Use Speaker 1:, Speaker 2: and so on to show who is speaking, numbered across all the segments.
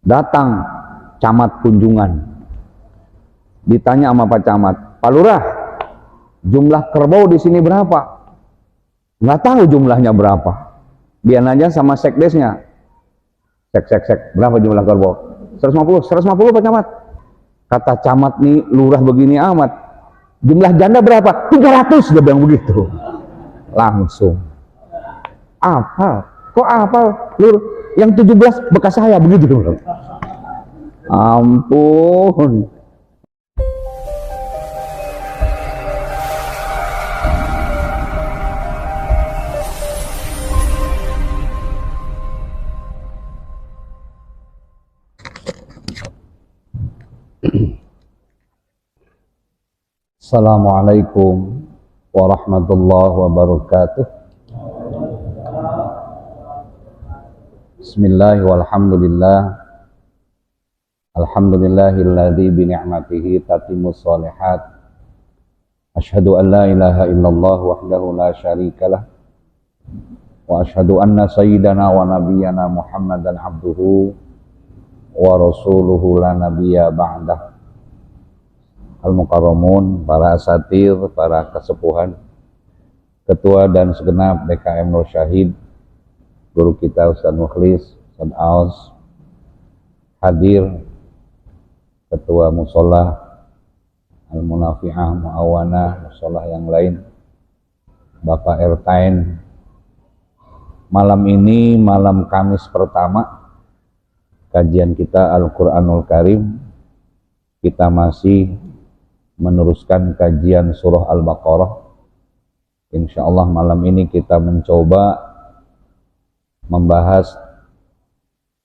Speaker 1: Datang camat kunjungan, ditanya sama Pak Camat, Pak Lurah, jumlah kerbau di sini berapa? Nggak tahu jumlahnya berapa. Dia nanya sama sekdesnya, sek, berapa jumlah kerbau? 150 Pak Camat. Kata camat nih, lurah begini amat, jumlah janda berapa? 300, dia bilang begitu. Langsung apa? Kok apa? Lur, yang 17 bekas saya begitu. Ampun. Assalamualaikum warahmatullahi wabarakatuh. Bismillah walhamdulillah. Alhamdulillahilladzi bi ni'matihi tatimmus shalihat. Asyhadu an la ilaha illallah wahdahu la syarikalah. Wa asyhadu anna sayyidana wa nabiyyana Muhammadan abduhu wa rasuluhu la nabiyya ba'dah. Al-Mukarramun, para asatir, para kesepuhan, ketua dan segenap DKM Nur Syahid, guru kita Ustaz Mukhlis, Ustaz Aus, hadir ketua musola, Al-Munafi'ah, Mu'awana, musola yang lain, Bapak Ertain. Malam ini malam Kamis pertama kajian kita Al-Quranul Karim. Kita masih meneruskan kajian surah Al-Baqarah. Insyaallah malam ini kita mencoba membahas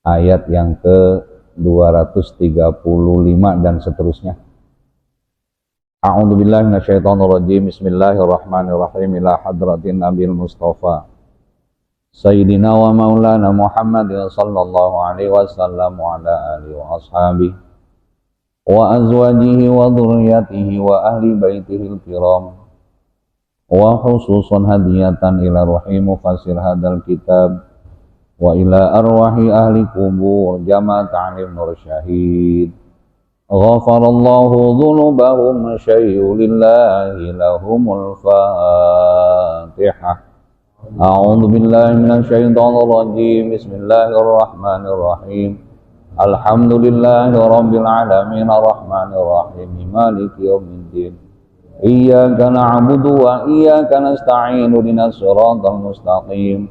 Speaker 1: ayat yang ke-235 dan seterusnya. A'udzubillahi minasyaitonirrajim. Bismillahirrahmanirrahim. Ila hadratin Nabil Mustafa Sayyidina wa maulana Muhammadin sallallahu alaihi wasallam wa ala alihi wa ashabihi wa azwajihi wa dhurriyyatihi wa ahli baitihi al-kiram wa khususan hadiyatan ila ruhi mufassir hadal kitab wa ila arwahi ahli kubur jamaah ta'lim Nur Syahid ghafarallahu dhunubahum syai'ulillahi lahumul fatihah. A'udzu billahi minasyaitonir rajim. Bismillahirrahmanirrahim. Alhamdulillahi rabbil alamin arrahmanir rahim maliki yaumiddin iyyaka na'budu wa iyyaka nasta'in ihdinas siratal mustaqim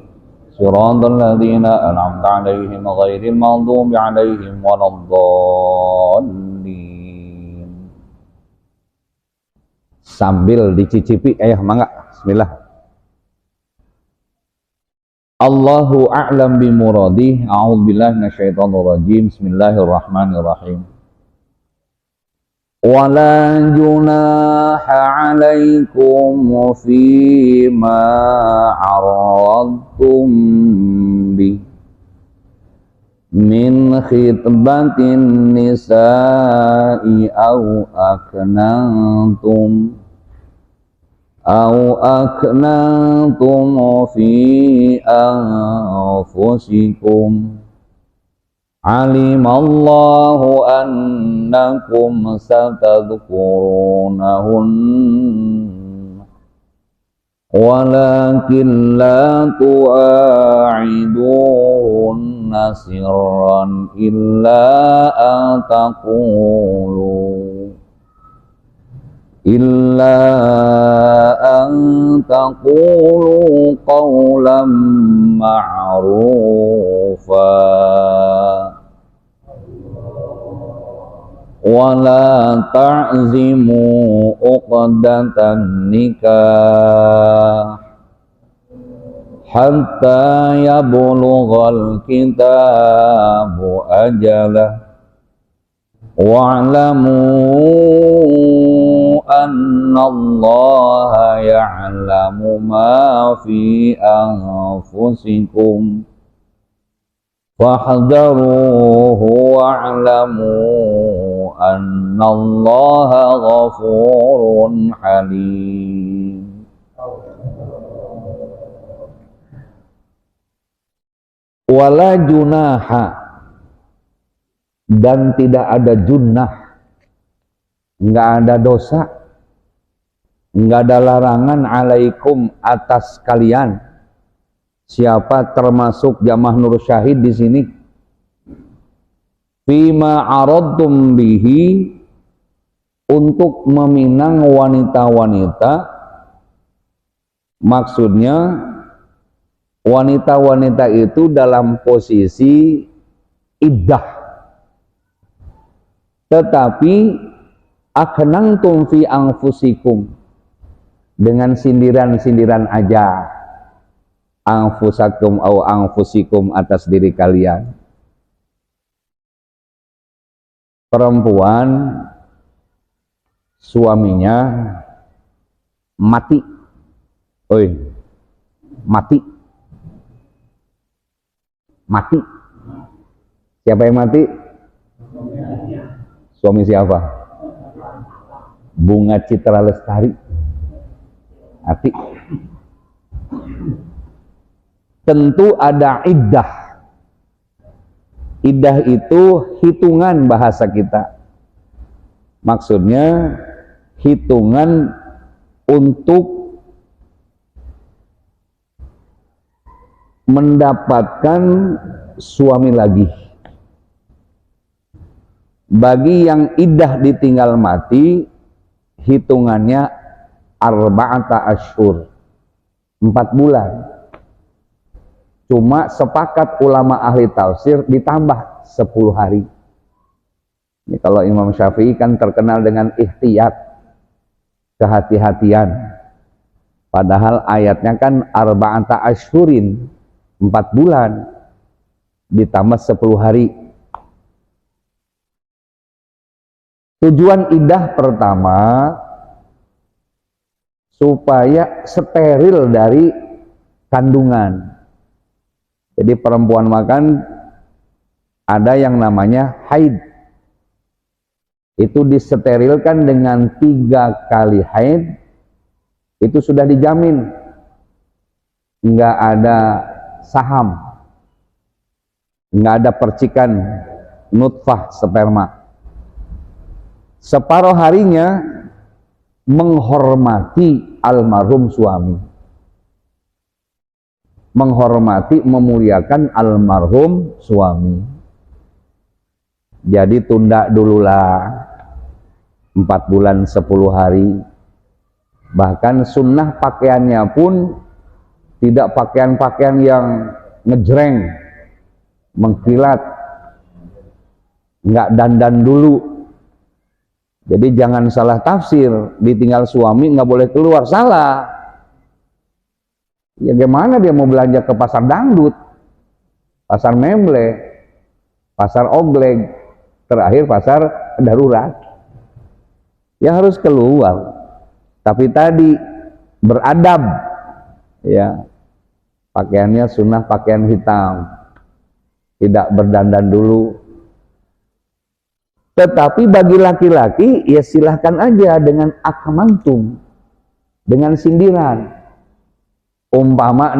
Speaker 1: siratal ladzina an'amta 'alaihim ghairil maghdubi 'alaihim waladdallin. Sambil dicicipi mangga bismillah. Allahu a'lam bimuradih. A'udzubillahi minasyaitonir rajim. Bismillahirrahmanirrahim. Wala junaha 'alaikum fima 'aradtum bi min khitbatin nisa'i aw aknantum fi anfusikum alimallahu annakum satadhkurunahun walakin la tu'aidun sirran illa an taqulu qawlan ma'rufa wa la ta'zimu uqdatan nikah hatta yablughal kitabu ajalah wa'lamu annallaha ya'lamu ma fi anfusikum fahdharuhu wa'lamu annallaha ghafurun halim. Wala junaha, dan tidak ada junnah, nggak ada dosa, nggak ada larangan alaikum atas kalian. Siapa termasuk jamaah nur syahid di sini? Fima aradtum bihi, untuk meminang wanita-wanita, maksudnya wanita-wanita itu dalam posisi iddah, tetapi akhnantum fi anfusikum, dengan sindiran-sindiran aja, anfusakum au anfusikum, atas diri kalian. Perempuan suaminya mati, mati. Siapa yang mati? Suami siapa? Bunga Citra Lestari mati. Tentu ada iddah. Iddah itu hitungan bahasa kita. Maksudnya hitungan untuk mendapatkan suami lagi. Bagi yang iddah ditinggal mati, hitungannya arba'ata asyhur, 4 bulan. Cuma sepakat ulama ahli tafsir ditambah 10 hari. Ini kalau Imam Syafi'i kan terkenal dengan ihtiyat, kehati-hatian. Padahal ayatnya kan arba'ata asyhurin, 4 bulan ditambah 10 hari. Tujuan iddah pertama supaya steril dari kandungan. Jadi perempuan makan ada yang namanya haid, itu disterilkan dengan 3 kali haid, itu sudah dijamin nggak ada saham, nggak ada percikan nutfah sperma. Separuh harinya menghormati almarhum suami, menghormati, memuliakan almarhum suami. Jadi tunda dululah 4 bulan 10 hari. Bahkan sunnah pakaiannya pun tidak pakaian-pakaian yang ngejreng, mengkilat, nggak dandan dulu. Jadi jangan salah tafsir, ditinggal suami nggak boleh keluar, salah. Ya gimana dia mau belanja ke pasar dangdut, pasar memble, pasar ogleg, terakhir pasar darurat? Ya harus keluar, tapi tadi beradab, ya pakaiannya sunnah pakaian hitam, tidak berdandan dulu. Tetapi bagi laki-laki ya silahkan aja dengan akmantum, dengan sindiran. Umpama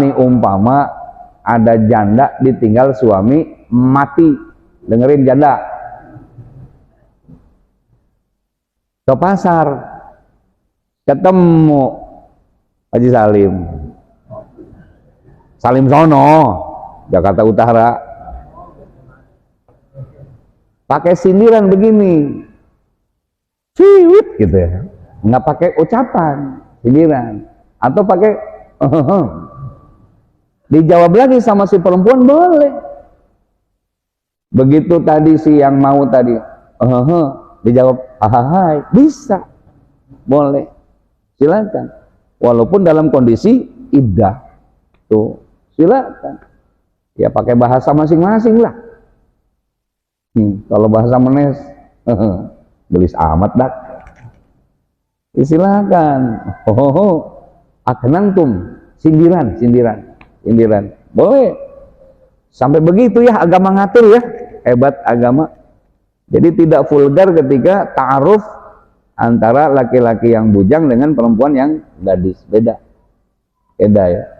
Speaker 1: ada janda ditinggal suami mati, dengerin janda, ke pasar ketemu Haji Salim sono, Jakarta Utara, pakai sindiran begini, ciwit gitu ya, nggak pakai ucapan, sindiran, atau pakai dijawab lagi sama si perempuan, boleh. Begitu tadi si yang mau tadi dijawab ahai, bisa, boleh, silakan, walaupun dalam kondisi iddah, tuh silakan, ya pakai bahasa masing-masing lah. Kalau bahasa menes gelis amat dak, silakan. Aknantum, sindiran, boleh. Sampai begitu ya agama ngatur ya, hebat agama. Jadi tidak vulgar ketika ta'aruf antara laki-laki yang bujang dengan perempuan yang gadis, beda ya.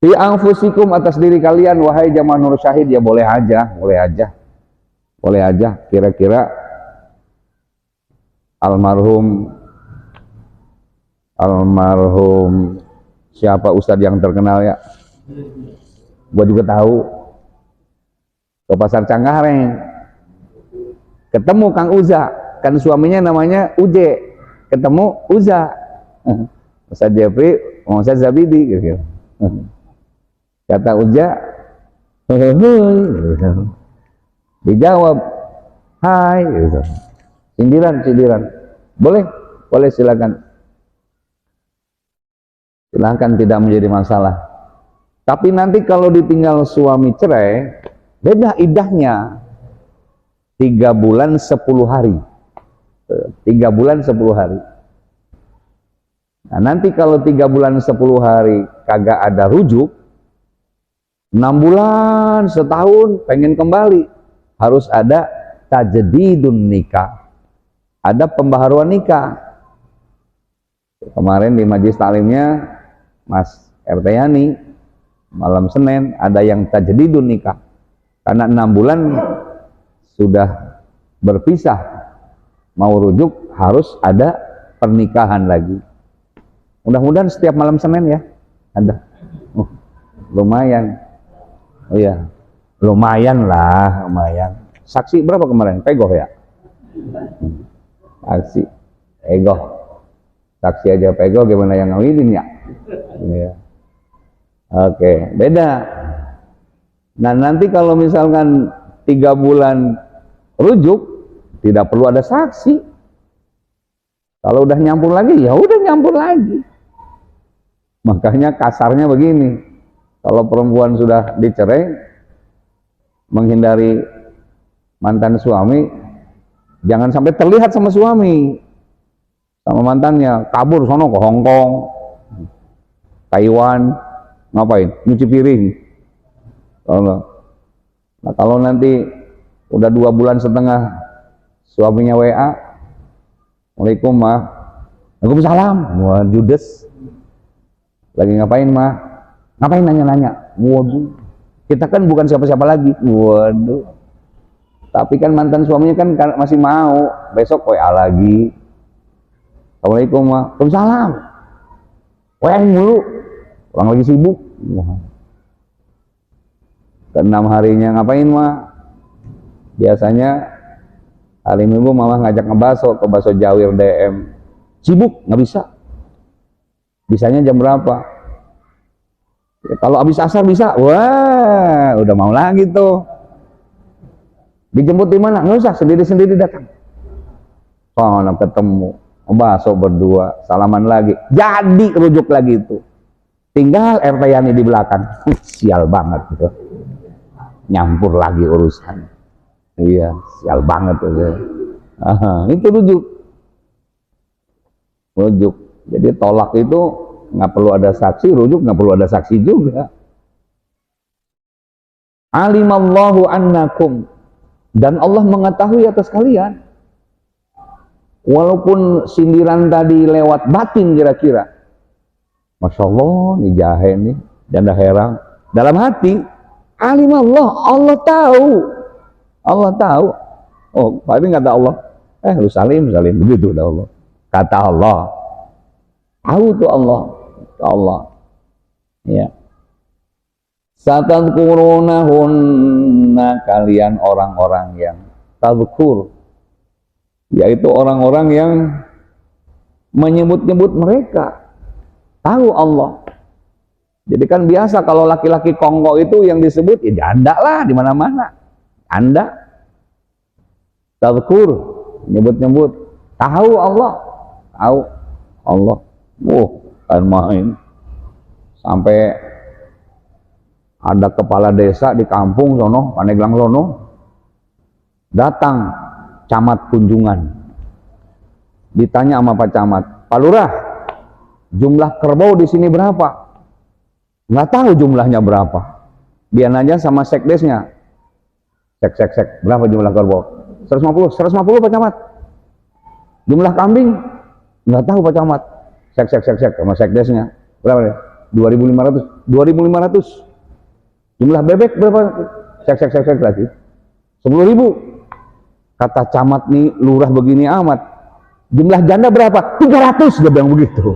Speaker 1: Fi anfusikum, atas diri kalian, wahai jamaah Nur Syahid, ya boleh aja, boleh aja. Boleh aja, kira-kira almarhum siapa ustadz yang terkenal ya? Gua juga tahu. Ke Pasar Cangkareng ketemu Kang Uza, kan suaminya namanya Uje, ketemu Uza, Ustadz Jeffrey, Ustadz Zabidi gitu. Kata Uza, dijawab, hai, gitu. Sindiran, boleh silakan, tidak menjadi masalah. Tapi nanti kalau ditinggal suami cerai, beda iddahnya, 3 bulan 10 hari. 3 bulan 10 hari. Nah, nanti kalau 3 bulan 10 hari kagak ada rujuk, 6 bulan, setahun pengen kembali, harus ada tajdidun nikah, ada pembaharuan nikah. Kemarin di majelis taklimnya Mas RT Yani, malam Senin ada yang tajdidun nikah, karena 6 bulan sudah berpisah, mau rujuk harus ada pernikahan lagi. Mudah-mudahan setiap malam Senin ya ada. Lumayan. Oh iya, lumayan lah, lumayan. Saksi berapa kemarin? Pegoh ya? Saksi pegoh. Saksi aja pegoh, gimana yang ngawinin ya? Iya. Oke, beda. Nah, nanti kalau misalkan 3 bulan rujuk, tidak perlu ada saksi. Kalau udah nyampur lagi, ya udah nyampur lagi. Makanya kasarnya begini, kalau perempuan sudah dicerai, menghindari mantan suami, jangan sampai terlihat sama suami, sama mantannya, kabur sono ke Hong Kong, Taiwan, ngapain? Nyuci piring. Nah, kalau nanti udah 2 bulan setengah suaminya WA, Assalamualaikum mah, Waalaikumsalam, wah judes, lagi ngapain mah, ngapain nanya-nanya, waduh, kita kan bukan siapa-siapa lagi, waduh, tapi kan mantan suaminya kan masih mau, besok WA lagi, Assalamualaikum mah, Waalaikumsalam, WA mulu, orang lagi sibuk. Ke-6 harinya ngapain mah? Biasanya hari Minggu malah ngajak ngebaso ke Baso Jawir DM. Sibuk, nggak bisa. Bisanya jam berapa? Ya, kalau habis asar bisa. Wah, udah mau lagi tuh. Dijemput di mana? Nggak usah, sendiri-sendiri datang. Oh, ketemu, ngebaso berdua, salaman lagi. Jadi rujuk lagi itu. Tinggal RT Yani di belakang. Sial banget gitu. Nyampur lagi urusan. Iya, sial banget gitu. Itu rujuk. Jadi tolak itu nggak perlu ada saksi, rujuk nggak perlu ada saksi juga. Alimallahu annakum, dan Allah mengetahui atas kalian. Walaupun sindiran tadi lewat batin kira-kira, Masya Allah, nih jahe nih, janda herang. Dalam hati, alimallah, Allah tahu. Allah tahu. Oh, Pak ini kata Allah, lu salim, begitu dah Allah. Kata Allah, tahu tuh Allah. Ya. Satadkurunahunna, kalian orang-orang yang tadkur, yaitu orang-orang yang menyebut-nyebut mereka. Tahu Allah. Jadi kan biasa kalau laki-laki kongko itu yang disebut, ya janda lah di mana-mana. Anda tadkur, nyebut-nyebut, tahu Allah. Kan main. Sampai ada kepala desa di kampung sono, Pandeglang sono, datang camat kunjungan. Ditanya sama Pak Camat, Pak Lurah, jumlah kerbau di sini berapa? Nggak tahu jumlahnya berapa. Dia nanya sama sekdesnya. Sek, berapa jumlah kerbau? 150 Pak Camat. Jumlah kambing? Nggak tahu Pak Camat. Sek sama sekdesnya. Berapa ya? 2.500. 2.500. Jumlah bebek berapa? Cek lagi. 10.000. Kata camat nih, lurah begini amat. Jumlah janda berapa? 300, dia bilang begitu.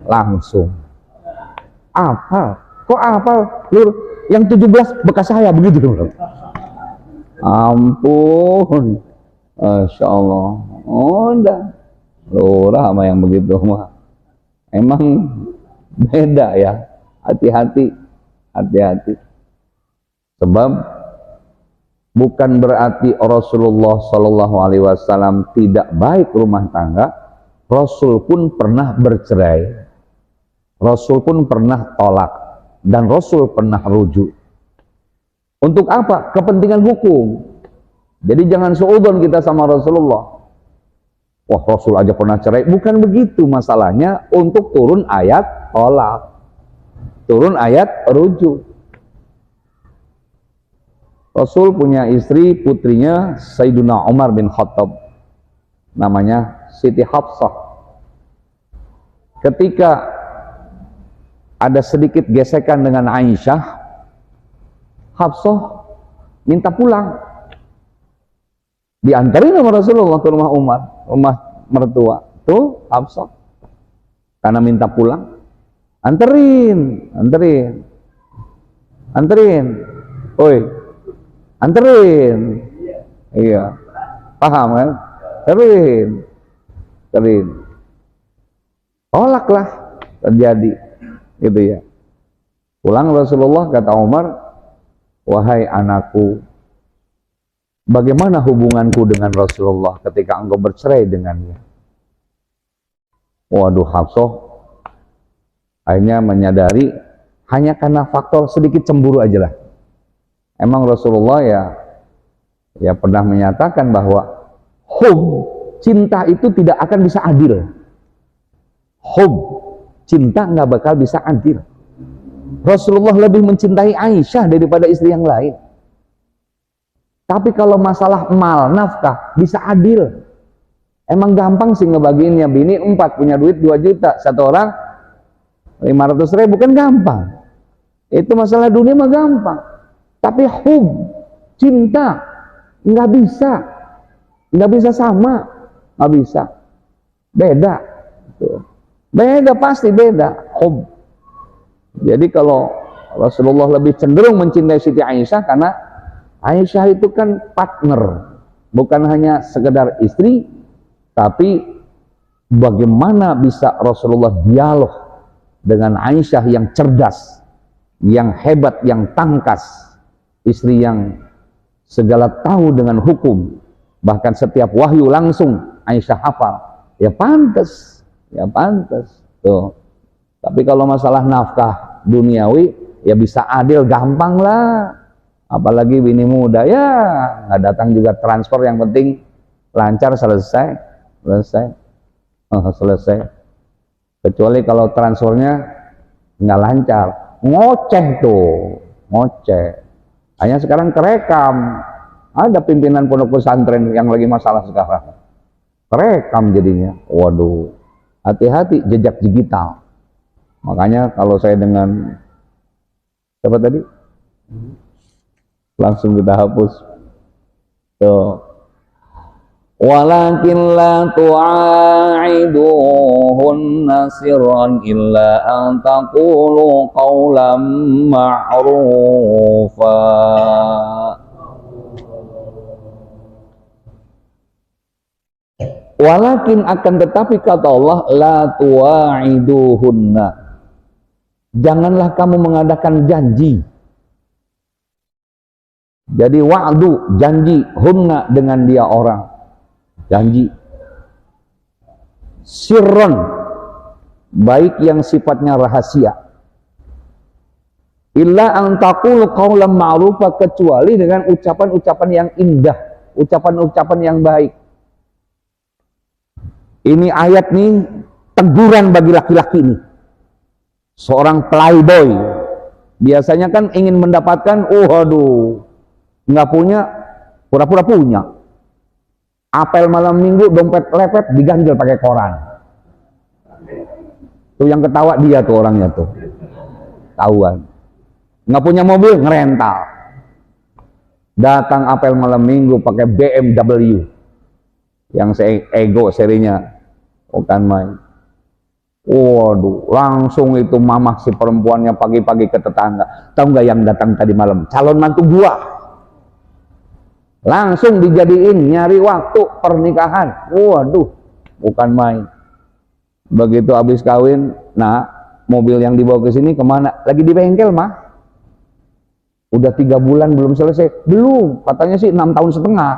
Speaker 1: Langsung. Apa? Kok apa? Lur, yang 17 bekas saya begitu. Ampun. Masya Allah. Oh, udah. Lurah sama yang begitu mah. Emang beda ya. Hati-hati. Hati-hati. Sebab bukan berarti Rasulullah Shallallahu Alaihi Wasallam tidak baik rumah tangga. Rasul pun pernah bercerai, Rasul pun pernah tolak, dan Rasul pernah rujuk. Untuk apa? Kepentingan hukum. Jadi jangan suudzon kita sama Rasulullah. Wah, Rasul aja pernah cerai. Bukan begitu masalahnya. Untuk turun ayat tolak, turun ayat rujuk. Rasul punya istri, putrinya Sayyiduna Umar bin Khattab, namanya Siti Hafsah. Ketika ada sedikit gesekan dengan Aisyah, Hafsah minta pulang. Diantarin sama Rasulullah ke rumah Umar, rumah mertua. Tuh Hafsah, karena minta pulang, anterin. Oi, anterin. Iya, paham kan? Anterin. Tolaklah terjadi, gitu ya. Pulang Rasulullah, kata Umar, wahai anakku, bagaimana hubunganku dengan Rasulullah ketika engkau bercerai dengannya? Waduh, Hafsah akhirnya menyadari hanya karena faktor sedikit cemburu aja lah. Emang Rasulullah ya pernah menyatakan bahwa cinta itu tidak akan bisa adil. Cinta nggak bakal bisa adil. Rasulullah lebih mencintai Aisyah daripada istri yang lain. Tapi kalau masalah mal, nafkah, bisa adil. Emang gampang sih ngebagiinnya. Bini 4 punya duit 2 juta, satu orang 500.000, kan gampang. Itu masalah dunia mah gampang. Tapi cinta, nggak bisa sama, nggak bisa, beda, beda pasti beda. Jadi kalau Rasulullah lebih cenderung mencintai Siti Aisyah karena Aisyah itu kan partner, bukan hanya sekedar istri, tapi bagaimana bisa Rasulullah dialog dengan Aisyah yang cerdas, yang hebat, yang tangkas. Istri yang segala tahu dengan hukum, bahkan setiap wahyu langsung Aisyah hafal. Ya pantas. Tuh. Tapi kalau masalah nafkah duniawi, ya bisa adil gampang lah. Apalagi bini muda, ya nggak datang juga transfer, yang penting lancar, selesai. Kecuali kalau transfernya nggak lancar, ngoceh. Hanya sekarang kerekam. Ada pimpinan pondok pesantren yang lagi masalah sekarang, kerekam jadinya. Waduh, hati-hati jejak digital. Makanya kalau saya dengan siapa tadi, langsung kita hapus. Tuh. Walakin la tu'aiduhunna sirran illa an taqulu qawlan ma'rufa. Walakin, akan tetapi kata Allah, la tu'aiduhunna, janganlah kamu mengadakan janji. Jadi wa'du, janji, hunna dengan dia orang, janji. Sirron, baik yang sifatnya rahasia. Illa an taqulu qawlan ma'rufa, kecuali dengan ucapan-ucapan yang indah, ucapan-ucapan yang baik. Ini ayat nih teguran bagi laki-laki ini. Seorang playboy biasanya kan ingin mendapatkan, nggak punya, pura-pura punya. Apel malam minggu, dompet lepet, diganjel pakai koran. Tuh yang ketawa dia tuh orangnya tuh. tahuan. Nggak punya mobil, ngerental. Datang apel malam minggu pakai BMW yang ego serinya, bukan main. Waduh, langsung itu mamah si perempuannya pagi-pagi ke tetangga. Tahu nggak yang datang tadi malam? Calon mantu gua. Langsung dijadiin nyari waktu pernikahan. Waduh, bukan main. Begitu habis kawin, nah mobil yang dibawa ke sini kemana? Lagi di bengkel mah. Udah 3 bulan belum selesai. Belum, katanya sih 6 tahun setengah.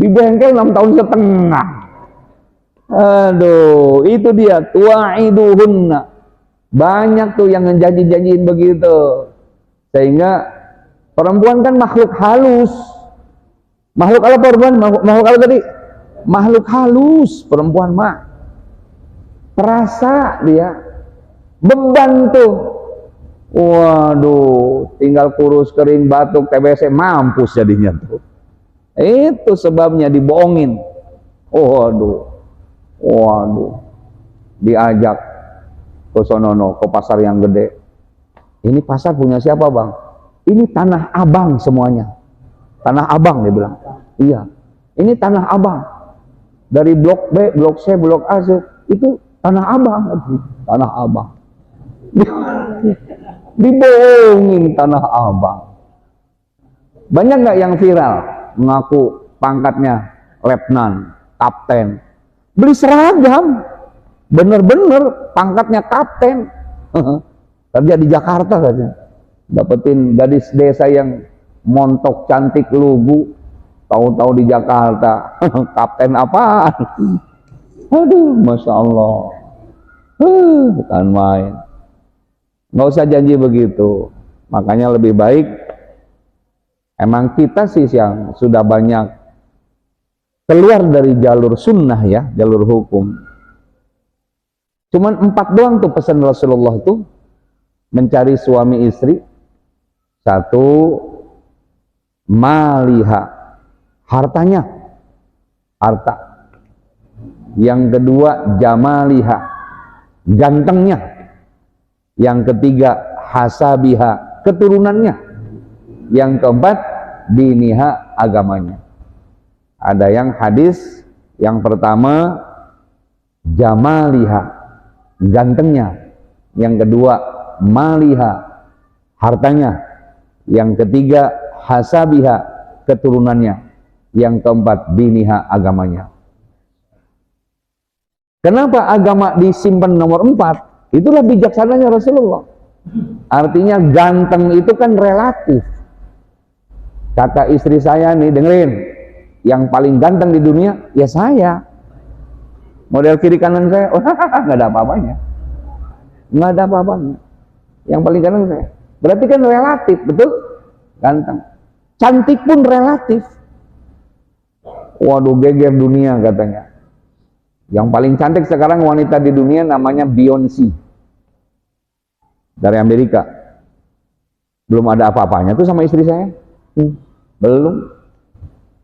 Speaker 1: Di bengkel 6 tahun setengah. Aduh, itu dia tuaiduhunna. Banyak tuh yang ngejanji-janjiin begitu. Sehingga perempuan kan makhluk halus. Makhluk apa perempuan? Makhluk apa tadi? Makhluk halus perempuan mah. Perasa dia. Beban tuh. Waduh, tinggal kurus, kering, batuk, TBC, mampus jadinya tuh. Itu sebabnya dibohongin. Waduh, diajak ke sonono, ke pasar yang gede. Ini pasar punya siapa bang? Ini tanah abang semuanya. Tanah abang dia bilang. Iya, ini tanah abang. Dari blok B, blok C, blok A, itu tanah abang. Tanah abang. Dibohongin tanah abang. Banyak nggak yang viral mengaku pangkatnya letnan, kapten, beli seragam, bener-bener pangkatnya kapten, kerja di Jakarta katanya, dapetin gadis desa yang montok cantik lugu, tahu-tahu di Jakarta kapten apaan? Aduh, masya Allah, bukan main. Nggak usah janji begitu. Makanya lebih baik emang kita sih yang sudah banyak keluar dari jalur sunnah ya, jalur hukum. Cuman 4 doang tuh pesan Rasulullah tuh mencari suami istri. 1, maliha, hartanya, harta. Yang kedua, jamaliha, gantengnya. Yang ketiga, hasabiha, keturunannya. Yang keempat, diniha, agamanya. Ada yang hadis, yang pertama, jamaliha, gantengnya. Yang kedua, maliha, hartanya. Yang ketiga, hasabiha, keturunannya. Yang keempat, diniha, agamanya. Kenapa agama disimpan nomor 4? Itulah bijaksananya Rasulullah. Artinya ganteng itu kan relatif. Kata istri saya nih, dengerin, yang paling ganteng di dunia ya saya. Model kiri kanan saya, nggak ada apa-apanya, nggak ada apa-apanya. Yang paling ganteng saya. Berarti kan relatif, betul? Ganteng. Cantik pun relatif. Waduh, geger dunia katanya. Yang paling cantik sekarang wanita di dunia namanya Beyonce dari Amerika. Belum ada apa-apanya tuh sama istri saya. Belum.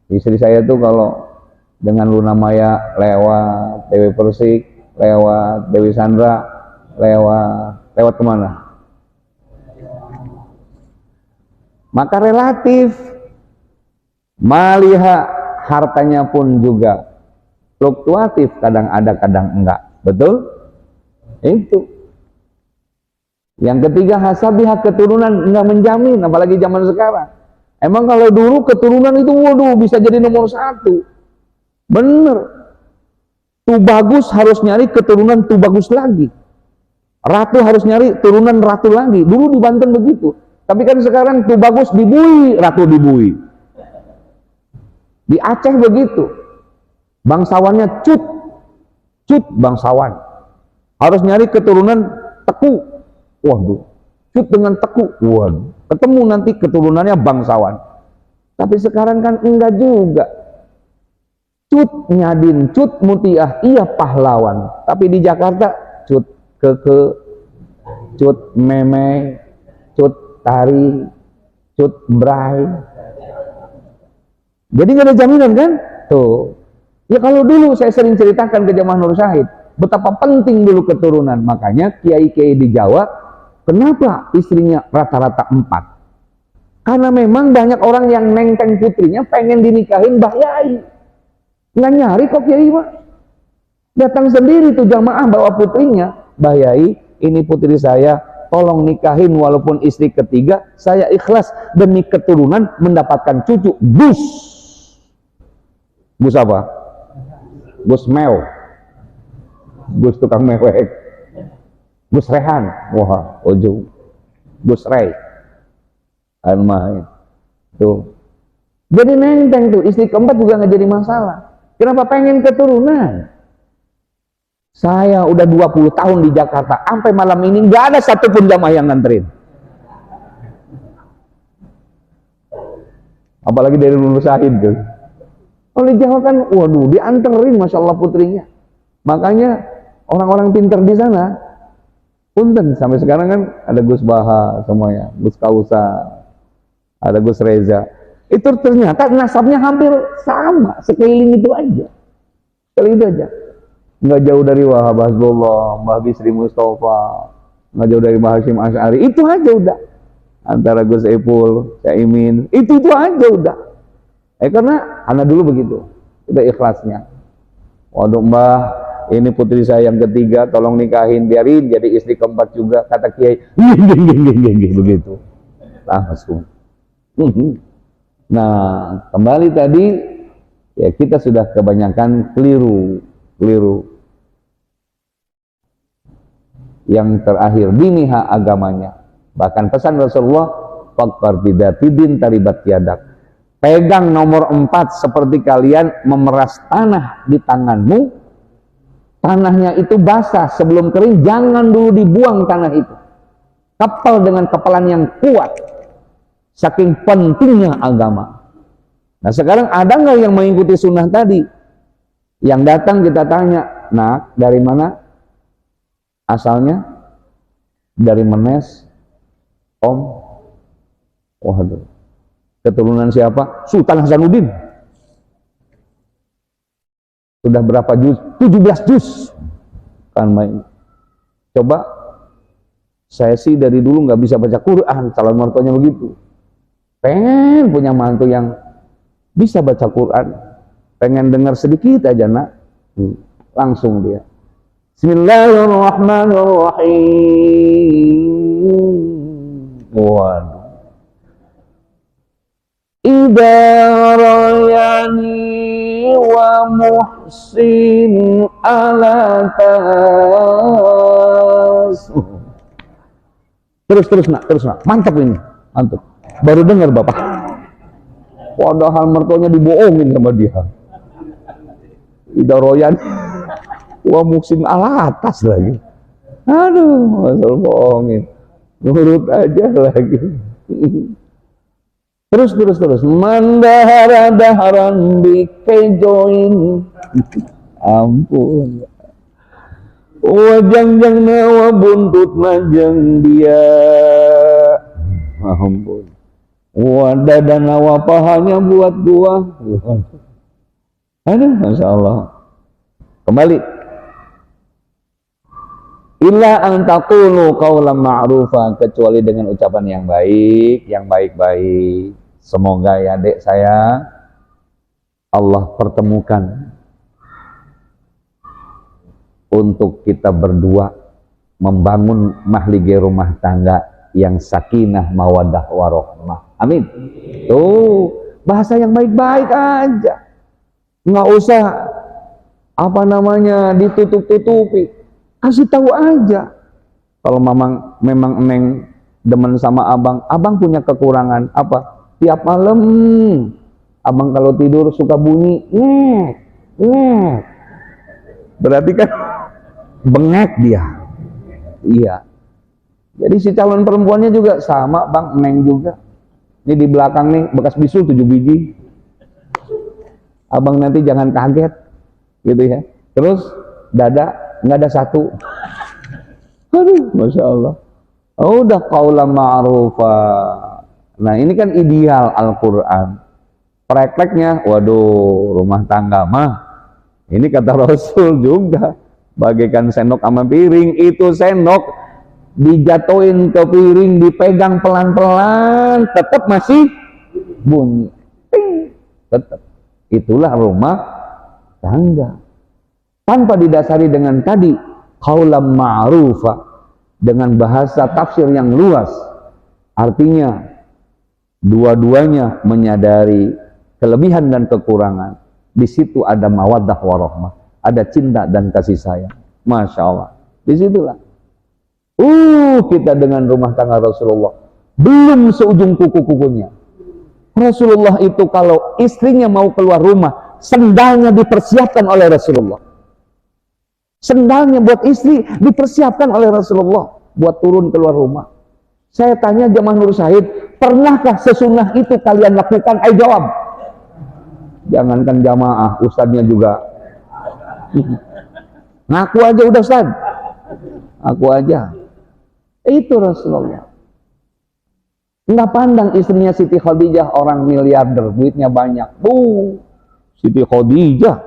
Speaker 1: Istri saya tuh kalau dengan Luna Maya lewat, Dewi Persik lewat, Dewi Sandra lewat kemana? Maka relatif. Maliha, hartanya pun juga fluktuatif, kadang ada, kadang enggak. Betul? Itu. Yang ketiga, hasabiha, keturunan enggak menjamin, apalagi zaman sekarang. Emang kalau dulu keturunan itu, waduh, bisa jadi nomor 1. Bener. Tuh bagus harus nyari keturunan tuh bagus lagi. Ratu harus nyari turunan ratu lagi. Dulu di Banten begitu. Tapi kan sekarang tuh bagus dibui, ratu dibui. Di Aceh begitu. Bangsawannya cut bangsawan. Harus nyari keturunan Teku. Waduh, cut dengan Teku. Waduh, ketemu nanti keturunannya bangsawan. Tapi sekarang kan enggak juga. Cut Nyadin, cut Mutiah, iya pahlawan. Tapi di Jakarta cut Keke, cut Meme, cut Tari, cut Bray. Jadi nggak ada jaminan kan? Tuh. Ya kalau dulu saya sering ceritakan ke jamaah Nur Syahid, betapa penting dulu keturunan. Makanya kiai-kiai di Jawa, kenapa istrinya rata-rata 4? Karena memang banyak orang yang nengteng putrinya pengen dinikahin Mbah Yai. Nggak nyari kok kiai mah. Datang sendiri tuh jamaah bawa putrinya. Mbah Yai, ini putri saya, tolong nikahin walaupun istri ketiga, saya ikhlas demi keturunan mendapatkan cucu. Bus. Bus apa? Bus Meo. Bus tukang mewek. Bus Rehan. Wah, ojo. Bus Ray. Main. Tuh. Jadi nenteng tuh, istri keempat juga nggak jadi masalah. Kenapa? Pengen keturunan. Saya udah 20 tahun di Jakarta, sampai malam ini nggak ada satupun jamaah yang nganterin. Apalagi dari lulus Syahid tuh. Oleh Jawa kan, waduh, dianterin Masya Allah putrinya. Makanya orang-orang pintar di sana, punten sampai sekarang kan ada Gus Baha semuanya, Gus Kausa, ada Gus Reza. Itu ternyata nasabnya hampir sama, sekeliling itu aja. Sekeliling itu aja. Nggak jauh dari Wahab Hasbullah, Mbah Bisri Mustafa, nggak jauh dari Mbah Hashim Asy'ari. Itu aja udah. Antara Gus Epul, Caimin, itu aja udah. Karena anak dulu begitu, udah ikhlasnya. Waduh Mbah, ini putri saya yang ketiga, tolong nikahin, biarin jadi istri keempat juga. Kata Kiai, begitu. Langsung. Nah, kembali tadi, ya kita sudah kebanyakan keliru. Yang terakhir, diniha agamanya. Bahkan pesan Rasulullah, faqar bidatidin taribat yadak. Pegang nomor 4 seperti kalian memeras tanah di tanganmu. Tanahnya itu basah, sebelum kering jangan dulu dibuang tanah itu. Kapal dengan kepalan yang kuat. Saking pentingnya agama. Nah sekarang ada nggak yang mengikuti sunnah tadi? Yang datang kita tanya, nak dari mana asalnya? Dari Menes, Om. Waduh. Keturunan siapa? Sultan Hasanuddin. Sudah berapa juz? 17 juz. Kan main. Coba, saya sih dari dulu nggak bisa baca Quran, calon mertuanya begitu. Pengen punya mantu yang bisa baca Quran. Pengen dengar sedikit aja nak. Langsung dia. Bismillahirrahmanirrahim. Waduh. Idza rayani wa muhsin ala tas. Terus nak, mantap ini, mantap. Baru dengar Bapak. Padahal mertuanya dibohongin sama dia. Idza rayani wa muhsin ala atas lagi. Aduh, masal bohongin. Nurut aja lagi. Terus mandahara daharan bikejoin. Ampun. Wajang nawa buntut najang dia. Ampun. Wadada nawa pahanya buat gua. Aduh, Masya Allah. Kembali. Illa an taqulu qawlan ma'rufa, kecuali dengan ucapan yang baik, yang baik-baik. Semoga ya adik saya Allah pertemukan untuk kita berdua membangun mahlige rumah tangga yang sakinah mawaddah warahmah. Amin. Tuh, bahasa yang baik-baik aja. Nggak usah apa namanya ditutup-tutupi. Kasih tahu aja. Kalau memang Neng demen sama abang punya kekurangan apa? Tiap malam abang kalau tidur suka bunyi ngek. Berarti kan bengek dia. Iya. Jadi si calon perempuannya juga sama, Bang, Neng juga. Ini di belakang nih bekas bisul 7 biji. Abang nanti jangan kaget gitu ya. Terus dada nggak ada 1. Aduh, Masya Allah. Oh, udah qaulan ma'rufa. Nah ini kan ideal Al-Quran. Prakteknya, waduh, rumah tangga mah ini kata Rasul juga bagaikan sendok sama piring. Itu sendok dijatuhin ke piring, dipegang pelan-pelan, tetap masih bunyi. Tetap. Itulah rumah tangga. Tanpa didasari dengan tadi qaulan ma'rufa, dengan bahasa tafsir yang luas. Artinya dua-duanya menyadari kelebihan dan kekurangan. Di situ ada mawaddah warahmah, ada cinta dan kasih sayang. Masya Allah. Disitulah. Kita dengan rumah tangga Rasulullah belum seujung kuku-kukunya. Rasulullah itu kalau istrinya mau keluar rumah, sendalnya dipersiapkan oleh Rasulullah. Sendalnya buat istri dipersiapkan oleh Rasulullah buat turun keluar rumah. Saya tanya jamaah Nur Syahid, pernahkah sesunnah itu kalian lakukan? Ayo jawab. Jangankan jamaah, ustadznya juga. Ngaku aja udah ustadz. Aku aja. Itu Rasulullah. Nggak pandang istrinya Siti Khadijah orang miliarder, duitnya banyak. Siti Khadijah,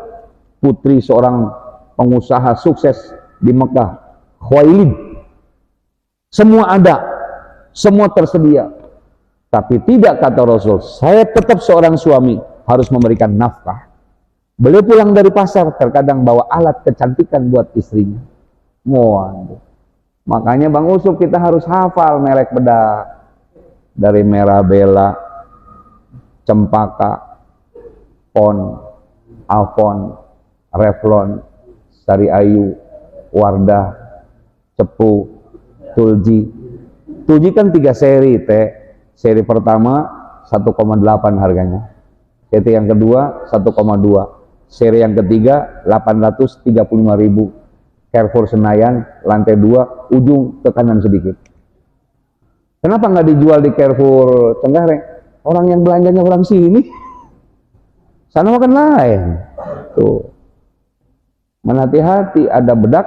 Speaker 1: putri seorang pengusaha sukses di Mekah. Khuwailid. Semua ada, semua tersedia. Tapi tidak, kata Rasul, saya tetap seorang suami, harus memberikan nafkah. Beliau pulang dari pasar, terkadang bawa alat kecantikan buat istrinya. Waduh. Makanya Bang Usuk kita harus hafal merek bedak. Dari Mirabella, Cempaka, Pon, Avon, Revlon, Sari Ayu, Wardah, Cepu, Tulji. Tulji kan 3 seri, teh. Seri pertama 1,8 harganya. Seri yang kedua 1,2. Seri yang ketiga 835.000. Carrefour Senayan, lantai 2, ujung ke kanan sedikit. Kenapa nggak dijual di Carrefour Cengkareng? Orang yang belanjanya orang sini. Sana makan lain. Tuh. Menhati-hati, ada bedak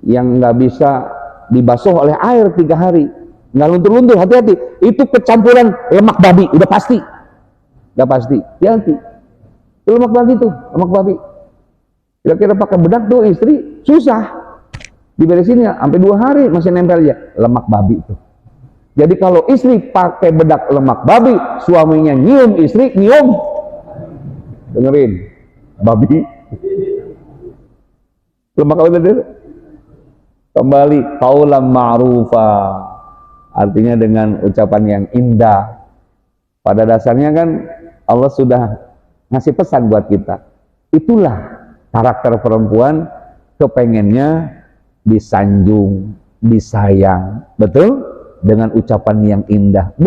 Speaker 1: yang nggak bisa dibasuh oleh air 3 hari. Nggak luntur-luntur, hati-hati. Itu kecampuran lemak babi, udah pasti. Udah pasti, hati-hati. Itu lemak babi tuh, lemak babi. Kira-kira pakai bedak tuh istri susah diberesinnya, sampai 2 hari masih nempel aja lemak babi itu. Jadi kalau istri pakai bedak lemak babi, suaminya nyium, istri nyium. Dengerin, babi. Lemak apa tadi? Kembali qaulan ma'rufa, artinya dengan ucapan yang indah. Pada dasarnya kan Allah sudah ngasih pesan buat kita. Itulah karakter perempuan, kepengennya disanjung, disayang, betul? Dengan ucapan yang indah.